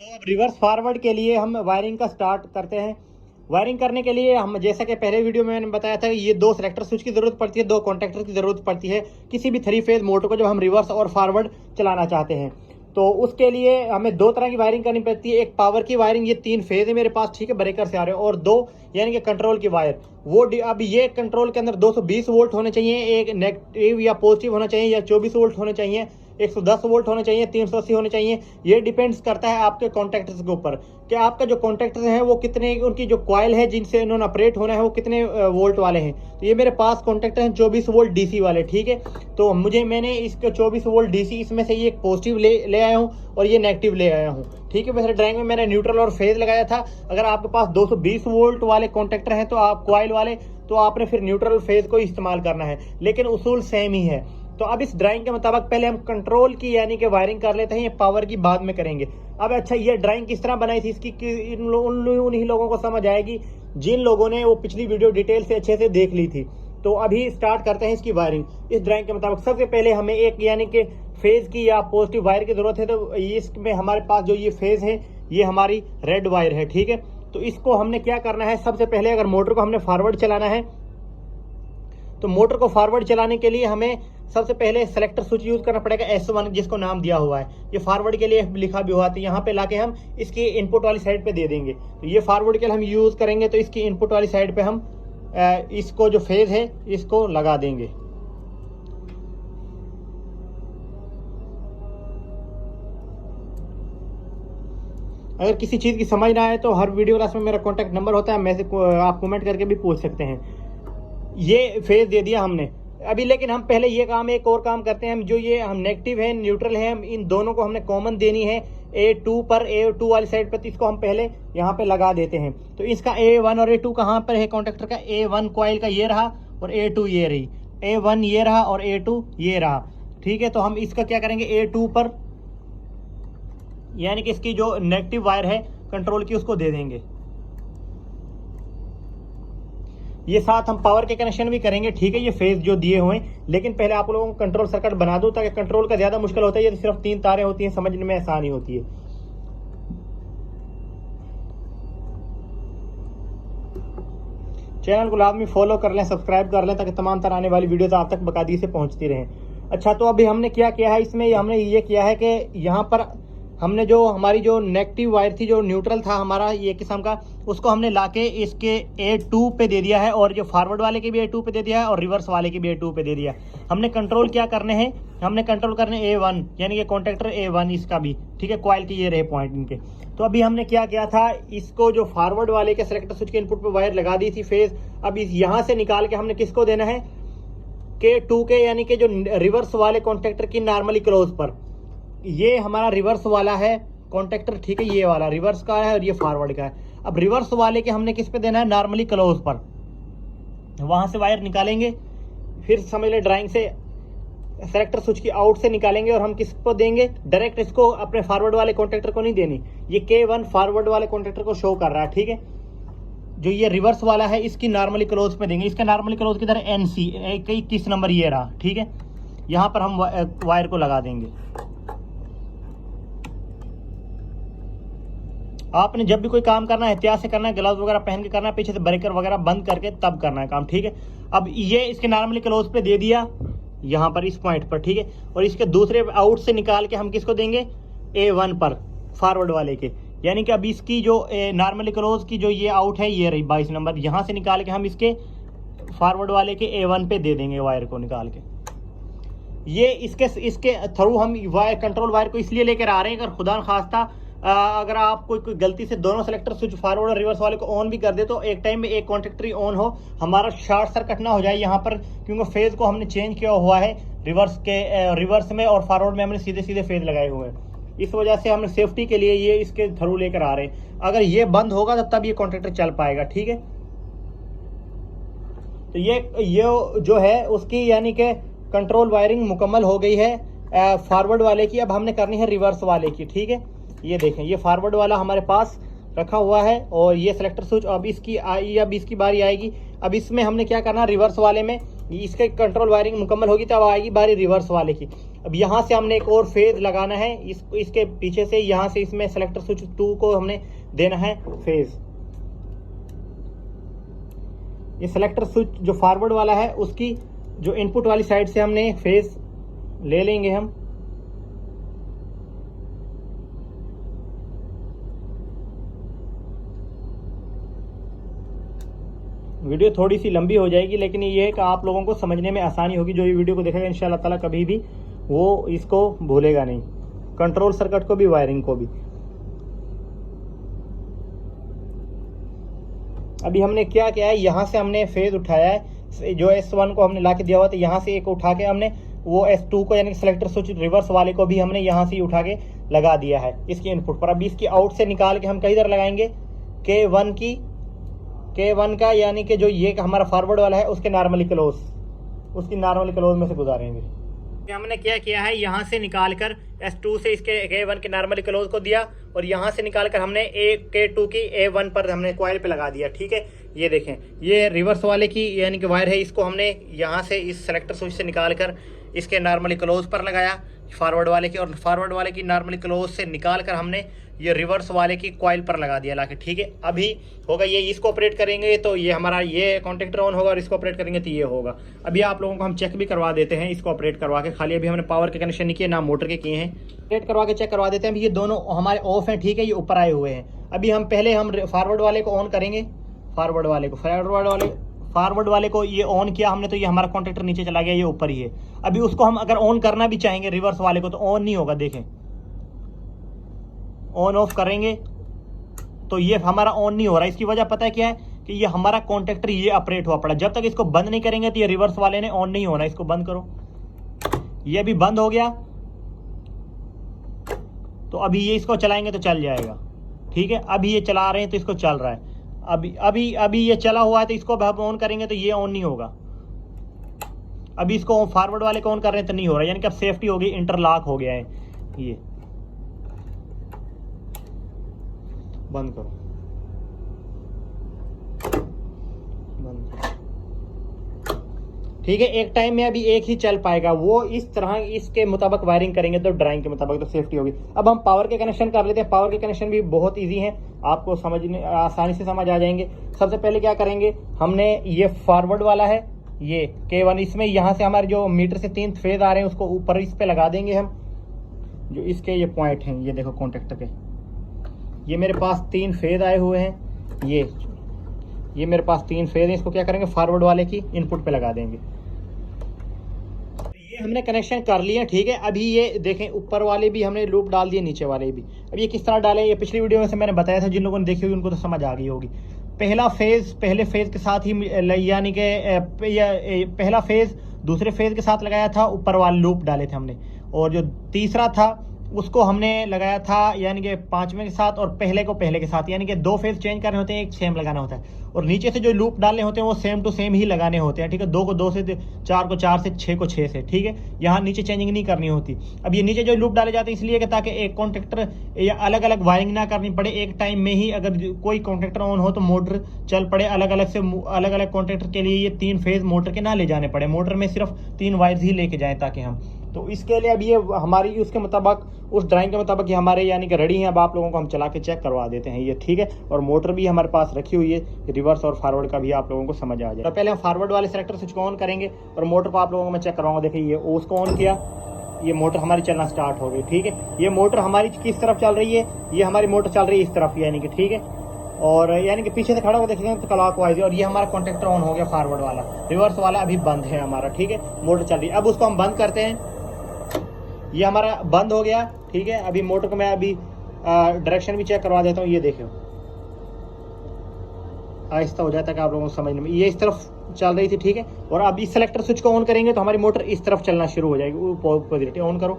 तो अब reverse forward के लिए हम वायरिंग का स्टार्ट करते हैं। वायरिंग करने के लिए हम जैसा कि पहले वीडियो में मैंने बताया था, ये दो सेलेक्टर स्विच की ज़रूरत पड़ती है, दो कॉन्टैक्टर की ज़रूरत पड़ती है किसी भी 3 फेज़ मोटर को जब हम रिवर्स और फॉरवर्ड चलाना चाहते हैं। तो उसके लिए हमें दो तरह की वायरिंग करनी पड़ती है। एक पावर की वायरिंग, ये 3 फेज़ है मेरे पास, ठीक है, ब्रेकर से आ रहे हैं, और दो यानी कि कंट्रोल की वायर। अब ये कंट्रोल के अंदर 220 वोल्ट होने चाहिए, एक नेगेटिव या पॉजिटिव होना चाहिए, या 24 वोल्ट होने चाहिए, 110 वोल्ट होने चाहिए, 380 होने चाहिए। ये डिपेंड्स करता है आपके कॉन्टैक्टर्स के ऊपर कि आपका जो कॉन्टैक्टर्स हैं वो कितने, उनकी जो कॉइल है जिनसे इन्होंने ऑपरेट होना है वो कितने वोल्ट वाले हैं। तो ये मेरे पास कॉन्टैक्टर हैं 24 वोल्ट डीसी वाले, ठीक है। तो मैंने इसके 24 वोल्ट डीसी, इसमें से ये एक पॉजिटिव ले आया हूँ और ये नेगेटिव ले आया हूँ, ठीक है। वैसे ड्राइंग में मैंने न्यूट्रल और फेज लगाया था। अगर आपके पास 220 वोल्ट वाले कॉन्टैक्टर हैं तो आप कॉइल वाले, तो आपने फिर न्यूट्रल फेज को इस्तेमाल करना है, लेकिन उसूल सेम ही है। तो अब इस ड्राइंग के मुताबिक पहले हम कंट्रोल की यानी कि वायरिंग कर लेते हैं, ये पावर की बाद में करेंगे। अब अच्छा, ये ड्राइंग किस तरह बनाई थी इसकी उन्हीं लोगों को समझ आएगी जिन लोगों ने वो पिछली वीडियो डिटेल से अच्छे से देख ली थी। तो अभी स्टार्ट करते हैं इसकी वायरिंग इस ड्राइंग के मुताबिक। सबसे पहले हमें एक यानी कि फेज की या पॉजिटिव वायर की जरूरत है। तो इसमें हमारे पास जो ये फेज है ये हमारी रेड वायर है, ठीक है। तो इसको हमने क्या करना है, सबसे पहले अगर मोटर को हमने फॉरवर्ड चलाना है तो मोटर को फॉरवर्ड चलाने के लिए हमें सबसे पहले सेलेक्टर स्विच यूज करना पड़ेगा, S1 जिसको नाम दिया हुआ है। ये फॉरवर्ड के लिए लिखा भी हुआ है, तो यहाँ पे लाके हम इसकी इनपुट वाली साइड पे दे देंगे। तो ये फॉरवर्ड के लिए हम यूज करेंगे, तो इसकी इनपुट वाली साइड पे हम इसको जो फेज है इसको लगा देंगे। अगर किसी चीज की समझ ना आए तो हर वीडियो क्लास में मेरा कॉन्टैक्ट नंबर होता है, मैसेज आप कमेंट करके भी पूछ सकते हैं। ये फेज दे दिया हमने अभी, लेकिन हम पहले ये काम, एक और काम करते हैं। हम जो ये हम नेगेटिव है न्यूट्रल है, हम इन दोनों को हमने कॉमन देनी है A2 पर, A2 वाली साइड पर। तो इसको हम पहले यहाँ पे लगा देते हैं। तो इसका A1 और A2 कहाँ पर है कॉन्टैक्टर का, A1 कॉइल का ये रहा और A2 ये रही, A1 ये रहा और A2 ये रहा, ठीक है। तो हम इसका क्या करेंगे, A2 पर यानी कि इसकी जो नेगेटिव वायर है कंट्रोल की उसको दे देंगे। ये साथ हम पावर के कनेक्शन भी करेंगे, ठीक है, ये फेज जो दिए हुए हैं। लेकिन पहले आप लोगों को कंट्रोल सर्किट बना दो, ताकि कंट्रोल का ज्यादा मुश्किल होता है, ये तो सिर्फ 3 तारें होती हैं, समझने में आसानी होती है। चैनल को लाजमी फॉलो कर लें, सब्सक्राइब कर लें, ताकि तमाम तरह आने वाली वीडियोस आप तक बाकायदगी से पहुंचती रहें। अच्छा, तो अभी हमने क्या किया है इसमें, हमने ये किया है कि यहाँ पर हमने जो हमारी जो नेगेटिव वायर थी, जो न्यूट्रल था हमारा ये किस्म का, उसको हमने लाके इसके A2 पे दे दिया है, और जो फॉरवर्ड वाले के भी A2 पे दे दिया है और रिवर्स वाले के भी A2 पे दे दिया है। हमने कंट्रोल क्या करने हैं, हमने कंट्रोल करने A1 यानी कि कॉन्टैक्टर A1 इसका भी, ठीक है, कॉइल के ये रहे पॉइंट इनके। तो अभी हमने क्या किया था, इसको जो फॉरवर्ड वाले के सेलेक्टर स्विच के इनपुट पे वायर लगा दी थी फेज। अब इस यहाँ से निकाल के हमने किसको देना है, K2 के यानी कि जो रिवर्स वाले कॉन्टैक्टर की नॉर्मली क्लोज पर। ये हमारा रिवर्स वाला है कॉन्टैक्टर, ठीक है, ये वाला रिवर्स का है और ये फॉरवर्ड का है। अब रिवर्स वाले के हमने किस पे देना है, नॉर्मली क्लोज पर। वहां से वायर निकालेंगे, फिर समझ ले ड्राइंग से सेलेक्टर स्विच की आउट से निकालेंगे, और हम किसको देंगे, डायरेक्ट इसको अपने फॉरवर्ड वाले कॉन्टैक्टर को नहीं देनी। ये K1 फॉरवर्ड वाले कॉन्टैक्टर को शो कर रहा है, ठीक है। जो ये रिवर्स वाला है इसकी नॉर्मली क्लोज पे देंगे। इसका नॉर्मली क्लोज किधर है, NC 21 नंबर ये रहा, ठीक है। यहाँ पर हम वायर को लगा देंगे। आपने जब भी कोई काम करना है एहतियात से करना है, ग्लव्स वगैरह पहन के करना है, पीछे से ब्रेकर वगैरह बंद करके तब करना है काम, ठीक है। अब ये इसके नॉर्मली क्लोज पे दे दिया यहाँ पर इस पॉइंट पर, ठीक है। और इसके दूसरे आउट से निकाल के हम किसको देंगे, A1 पर, फॉरवर्ड वाले के। यानी कि अब इसकी जो नॉर्मली क्लोज की जो ये आउट है ये रही 22 नंबर, यहाँ से निकाल के हम इसके फॉरवर्ड वाले के A1 पे दे देंगे वायर को निकाल के। ये इसके थ्रू हम वायर कंट्रोल वायर को इसलिए लेकर आ रहे हैं, अगर खुदा न खास्ता अगर आप कोई गलती से दोनों सेलेक्टर स्विच फॉरवर्ड और रिवर्स वाले को ऑन भी कर दे, तो एक टाइम में एक कॉन्टैक्टर ऑन हो, हमारा शॉर्ट सर्किट ना हो जाए यहाँ पर, क्योंकि फेज को हमने चेंज किया हुआ है रिवर्स में, और फॉरवर्ड में हमने सीधे सीधे फेज लगाए हुए हैं। इस वजह से हमने सेफ्टी के लिए ये इसके थ्रू लेकर आ रहे हैं। अगर ये बंद होगा तो तब ये कॉन्टैक्टर चल पाएगा, ठीक है। तो ये जो है उसकी यानी कि कंट्रोल वायरिंग मुकम्मल हो गई है फॉरवर्ड वाले की। अब हमने करनी है रिवर्स वाले की, ठीक है। ये देखें, ये फॉरवर्ड वाला हमारे पास रखा हुआ है, और ये सेलेक्टर स्विच अब इसकी बारी आएगी। अब इसमें हमने क्या करना, रिवर्स वाले में इसके कंट्रोल वायरिंग मुकम्मल होगी, तब आएगी बारी रिवर्स वाले की। अब यहाँ से हमने एक और फेज लगाना है, इसके पीछे से यहाँ से इसमें सेलेक्टर स्विच 2 को हमने देना है फेज। ये सेलेक्टर स्विच जो फॉरवर्ड वाला है उसकी जो इनपुट वाली साइड से हमने फेज ले लेंगे हम। वीडियो थोड़ी सी लंबी हो जाएगी, लेकिन ये है कि आप लोगों को समझने में आसानी होगी। जो ये वीडियो को देखेगा इंशाल्लाह ताला कभी भी वो इसको भूलेगा नहीं, कंट्रोल सर्किट को भी, वायरिंग को भी। अभी हमने क्या किया है, यहाँ से हमने फेज उठाया है, जो S1 को हमने ला के दिया हुआ था, यहाँ से एक उठा के हमने वो S2 को यानी कि सेलेक्टर स्विच रिवर्स वाले को भी हमने यहाँ से उठा के लगा दिया है इसके इनपुट पर। अभी इसकी आउट से निकाल के हम कहीं इधर लगाएंगे K1 का, यानी कि जो ये हमारा फॉरवर्ड वाला है उसके नॉर्मली क्लोज, उसकी नॉर्मली क्लोज में से गुजारेंगे। हमने क्या किया है, यहाँ से निकाल कर S2 से इसके K1 के नॉर्मली क्लोज को दिया और यहाँ से निकाल कर हमने K2 की A1 पर हमने कॉइल पे लगा दिया। ठीक है, ये देखें, ये रिवर्स वाले की यानी कि वायर है, इसको हमने यहाँ से इस सेलेक्टर स्विच से निकाल कर इसके नॉर्मली क्लोज पर लगाया फॉरवर्ड वाले की, और फॉरवर्ड वाले की नॉर्मली क्लोज से निकाल कर हमने ये रिवर्स वाले की कॉइल पर लगा दिया लाके। ठीक है, अभी होगा ये, इसको ऑपरेट करेंगे तो ये हमारा ये कॉन्टेक्टर ऑन होगा और इसको ऑपरेट करेंगे तो ये होगा। अभी आप लोगों को हम चेक भी करवा देते हैं इसको ऑपरेट करवा के। खाली अभी हमने पावर के कनेक्शन नहीं किए, ना मोटर के किए हैं, ऑपरेट करवा के चेक करवा देते हैं। अभी ये दोनों हमारे ऑफ हैं, ठीक है, ये ऊपर आए हुए हैं। अभी हम पहले हम फॉरवर्ड वाले को ऑन करेंगे, फॉरवर्ड वाले को ये ऑन किया हमने तो ये हमारा कॉन्टेक्टर नीचे चला गया, ये ऊपर ही है। अभी उसको हम अगर ऑन करना भी चाहेंगे रिवर्स वाले को तो ऑन नहीं होगा, देखें, ऑन ऑफ करेंगे तो ये हमारा ऑन नहीं हो रहा। इसकी वजह पता है क्या है कि ये हमारा कॉन्टेक्टर ये ऑपरेट हुआ पड़ा। जब तक इसको बंद नहीं करेंगे तो ये रिवर्स वाले ने ऑन नहीं होना। इसको बंद करो, ये भी बंद हो गया, तो अभी ये इसको चलाएंगे तो चल जाएगा। ठीक है, अभी ये चला रहे हैं तो इसको चल रहा है। अभी ये चला हुआ है तो इसको अब ऑन करेंगे तो ये ऑन नहीं होगा। अभी इसको फॉरवर्ड वाले को ऑन कर रहे हैं तो नहीं हो रहा, यानी कि अब सेफ्टी हो गई, इंटरलॉक हो गया है। ये बंद करो, बंद करो। ठीक है, एक टाइम में अभी एक ही चल पाएगा, वो इस तरह इसके मुताबिक वायरिंग करेंगे तो ड्राइंग के मुताबिक तो सेफ्टी होगी। अब हम पावर के कनेक्शन कर लेते हैं। पावर के कनेक्शन भी बहुत इजी हैं, आपको समझने आसानी से समझ आ जाएंगे। सबसे पहले क्या करेंगे, हमने ये फॉरवर्ड वाला है ये K1, इसमें यहाँ से हमारे जो मीटर से 3 फेज आ रहे हैं उसको ऊपर इस पे लगा देंगे हम। जो इसके ये पॉइंट हैं, ये देखो कॉन्टेक्टर के, ये मेरे पास 3 फेज आए हुए हैं। ये मेरे पास 3 फेज हैं, इसको क्या करेंगे, फॉरवर्ड वाले की इनपुट पे लगा देंगे। ये हमने कनेक्शन कर लिए, ठीक है। अभी ये देखें, ऊपर वाले भी हमने लूप डाल दिए, नीचे वाले भी। अब ये किस तरह डालें, ये पिछली वीडियो में से मैंने बताया था, जिन लोगों ने देखी होगी उनको तो समझ आ गई होगी। पहले फेज के साथ ही, यानी कि पहला फेज दूसरे फेज के साथ लगाया था, ऊपर वाले लूप डाले थे हमने, और जो तीसरा था उसको हमने लगाया था यानी कि 5वें के साथ, और पहले को पहले के साथ, यानी कि 2 फेज चेंज करने होते हैं, एक सेम लगाना होता है। और नीचे से जो लूप डालने होते हैं वो सेम टू सेम ही लगाने होते हैं, ठीक है। 2 को 2 से, 4 को 4 से, 6 को 6 से, ठीक है। यहाँ नीचे चेंजिंग नहीं करनी होती। अब ये नीचे जो लूप डाले जाते हैं इसलिए कि ताकि एक कॉन्ट्रैक्टर या अलग अलग वायरिंग ना करनी पड़े, एक टाइम में ही अगर कोई कॉन्ट्रैक्टर ऑन हो तो मोटर चल पड़े। अलग अलग कॉन्ट्रैक्टर के लिए ये 3 फेज मोटर के ना ले जाने पड़े, मोटर में सिर्फ 3 वायर्स ही लेके जाएं ताकि हम, तो इसके लिए अब ये हमारी उसके मुताबिक, उस ड्राइंग के मुताबिक ये हमारे यानी कि रेडी हैं। अब आप लोगों को हम चला के चेक करवा देते हैं ये, ठीक है। और मोटर भी हमारे पास रखी हुई है, रिवर्स और फॉरवर्ड का भी आप लोगों को समझ आ जाए। तो पहले हम फॉरवर्ड वाले सेलेक्टर स्विच को ऑन करेंगे और मोटर को आप लोगों को मैं चेक करवाऊंगा। देखिए, ये उसको ऑन किया, ये मोटर हमारी चलना स्टार्ट हो गई, ठीक है। ये मोटर हमारी किस तरफ चल रही है, ये हमारी मोटर चल रही है इस तरफ, यानी कि ठीक है। और यानी कि पीछे से खड़ा होकर देखेंगे तो क्लॉक वाइज, और ये हमारा कॉन्ट्रैक्टर ऑन हो गया फॉरवर्ड वाला। रिवर्स वाला अभी बंद है हमारा, ठीक है, मोटर चल रही है। अब उसको हम बंद करते हैं, ये हमारा बंद हो गया, ठीक है। अभी मोटर को मैं अभी डायरेक्शन भी चेक करवा देता हूँ। ये देखो, आहिस्ता हो जाता है कि आप लोगों को समझने में, ये इस तरफ चल रही थी, ठीक है। और अब इस सेलेक्टर स्विच को ऑन करेंगे तो हमारी मोटर इस तरफ चलना शुरू हो जाएगी, पॉजिटिव ऑन करो।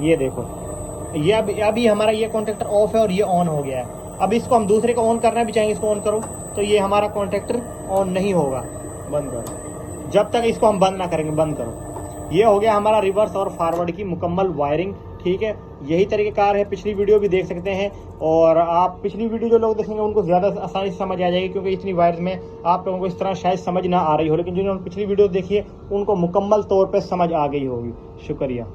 ये देखो, ये अभी हमारा ये कॉन्ट्रैक्टर ऑफ है और ये ऑन हो गया है। अब इसको हम दूसरे को ऑन करना भी चाहेंगे, इसको ऑन करो तो ये हमारा कॉन्ट्रैक्टर ऑन नहीं होगा। बंद करो, जब तक इसको हम बंद ना करेंगे, बंद करो। ये हो गया हमारा रिवर्स और फॉरवर्ड की मुकम्मल वायरिंग, ठीक है, यही तरीक़ेकार है। पिछली वीडियो भी देख सकते हैं, और आप पिछली वीडियो जो लोग देखेंगे उनको ज़्यादा आसानी से समझ आ जाएगी, क्योंकि इतनी वायर्स में आप लोगों को इस तरह शायद समझ ना आ रही हो, लेकिन जिन्होंने पिछली वीडियो देखी है उनको मुकम्मल तौर पर समझ आ गई होगी। शुक्रिया।